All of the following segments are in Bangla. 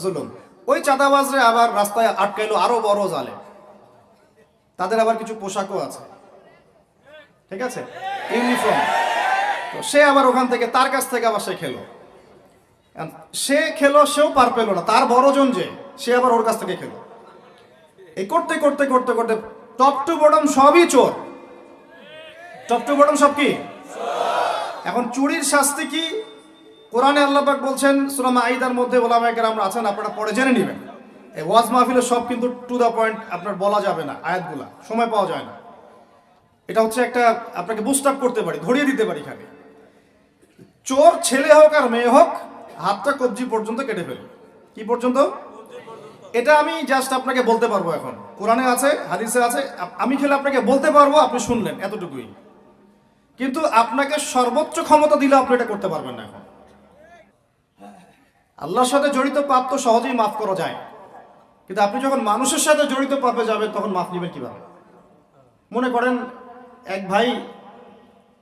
জুলুম। ওই চাঁদাবাজরে আবার রাস্তায় আটকাইলো আরো বড় জালে। তাদের আবার কিছু পোশাকও আছে, ঠিক আছে, ইউনিফর্ম। তো সে আবার ওখান থেকে তার কাছ থেকে আবার সে খেলো। সে খেলো, সেও পার পেলো না, তার বড়জন যে, সে আবার ওর কাছ থেকে খেলো। এই করতে করতে করতে করতে টপ টু বটম সবই চোর। টপ টু বটম সব কি? এখন চুরির শাস্তি কি? কোরআনে আল্লাহ পাক বলছেন সূরা মাঈদার মধ্যে, ওলামায়ে কেরামরা আছেন, আপনারা পড়ে জেনে নেবেন। এই ওয়াজ মাহফিলে সব কিন্তু টু দা পয়েন্ট আপনার বলা যাবে না, আয়াতগুলা সময় পাওয়া যায় না। এটা হচ্ছে একটা আপনাকে বুস্ট আপ করতে পারি, ধরিয়ে দিতে পারি খালি। চোর ছেলে হোক আর মেয়ে হোক, হাতটা কবজি পর্যন্ত কেটে ফেলে। কি পর্যন্ত? এটা আমি জাস্ট আপনাকে বলতে পারবো, এখন কোরআনে আছে, হাদিসে আছে, আমি খেলে আপনাকে বলতে পারবো, আপনি শুনলেন, এতটুকুই। কিন্তু আপনাকে সর্বোচ্চ ক্ষমতা দিলে আপনি এটা করতে পারবেন না। এখন আল্লাহর সাথে জড়িত পাপ তো সহজেই মাফ করা যায়, কিন্তু আপনি যখন মানুষের সাথে জড়িত পাপে যাবেন তখন মাফ নেবেন কিভাবে? মনে করেন এক ভাই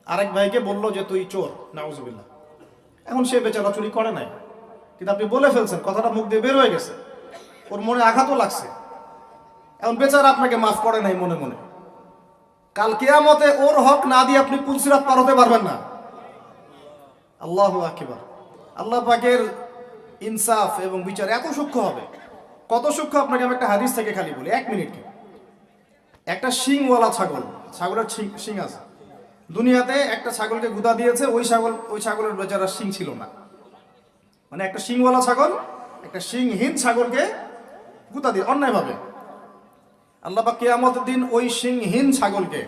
আরেক ভাইকে বললো যে তুই চোর, নাউজুবিল্লাহ। এখন সে বেচারা চুরি করে নাই, কিন্তু আপনি বলে ফেলছেন, কথাটা মুখ দিয়ে বের হয়ে গেছে, ওর মনে আঘাতও লাগছে। এখন বেচারা আপনাকে মাফ করে নাই মনে মনে, কাল কিয়ামতে ওর হক না দিয়ে আপনি পুলসিরাত পার হতে পারবেন না। আল্লাহু আকবার। আল্লাহ পাকের ইনসাফ এবং বিচার এত সূক্ষ্ম হবে। কত সূক্ষ্ম আপনাকে আমি একটা হাদিস থেকে খালি বলি, 1 মিনিট। একটা শিংওয়ালা ছাগল, ছাগলের শিং আছে। দুনিয়াতে একটা ছাগলকে গুদা দিয়েছে, ওই ছাগলের বেচারার শিং ছিল না। মানে একটা শিংওয়ালা ছাগল একটা শিংহীন ছাগলকে গুদা দিয়ে অন্যায়ভাবে। আল্লাহ পাক কিয়ামতের দিন ওই শিংহীন ছাগলকে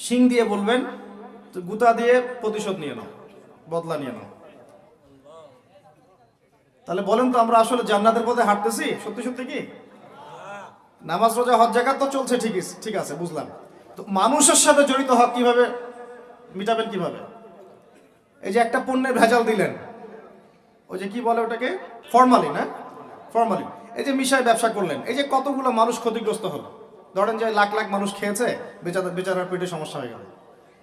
শিং দিয়ে বলবেন, তো গুদা দিয়ে প্রতিশোধ নিয়ে নাও, বদলা নিয়ে নাও। তাহলে বলেন তো, আমরা আসলে জান্নাতের পথে হাঁটতেছি সত্যি সত্যি কি? নামাজ রোজা হজ যাকাত তো চলছে, ঠিক আছে, বুঝলাম। তো মানুষের সাথে জড়িত হক কিভাবে মিটাবেন কিভাবে? এই যে একটা পণ্যের ভেজাল দিলেন, ওই যে কি বলে ওটাকে, ফরমালিন, হ্যাঁ ফরমালিন। এই যে মিশায় ব্যবসা করলেন, এই যে কতগুলো মানুষ ক্ষতিগ্রস্ত হলো। ধরেন যে লাখ লাখ মানুষ খেয়েছে, বেচারার পেটে সমস্যা হয়ে গেল।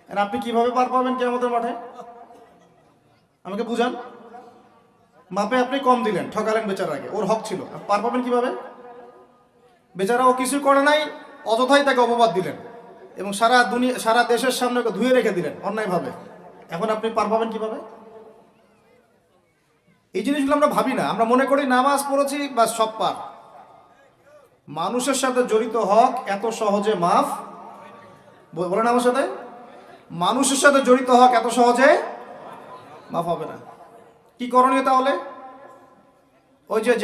আর আপনি কিভাবে পার পাবেন কিয়ামতের মাঠে? আমাকে বুঝান। মাপে আপনি কম দিলেন, ঠকালেন বেচারাকে, ওর হক ছিল, পার পাবেন কিভাবে? বেচারা ও কিছু করে নাই, অযথাই তাকে অপবাদ দিলেন এবং সারা দেশের সামনে ওকে ধুয়ে রেখে দিলেন অন্যায়ভাবে। এখন আপনি পার পাবেন কিভাবে? এই জিনিসগুলো আমরা ভাবি না, আমরা মনে করি নামাজ পড়েছি বা সব পার। মানুষের সাথে জড়িত হক এত সহজে মাফ, বলেন আমার সাথে, মানুষের সাথে জড়িত হক এত সহজে মাফ হবে না। কি করণীয় তাহলে? ওই যে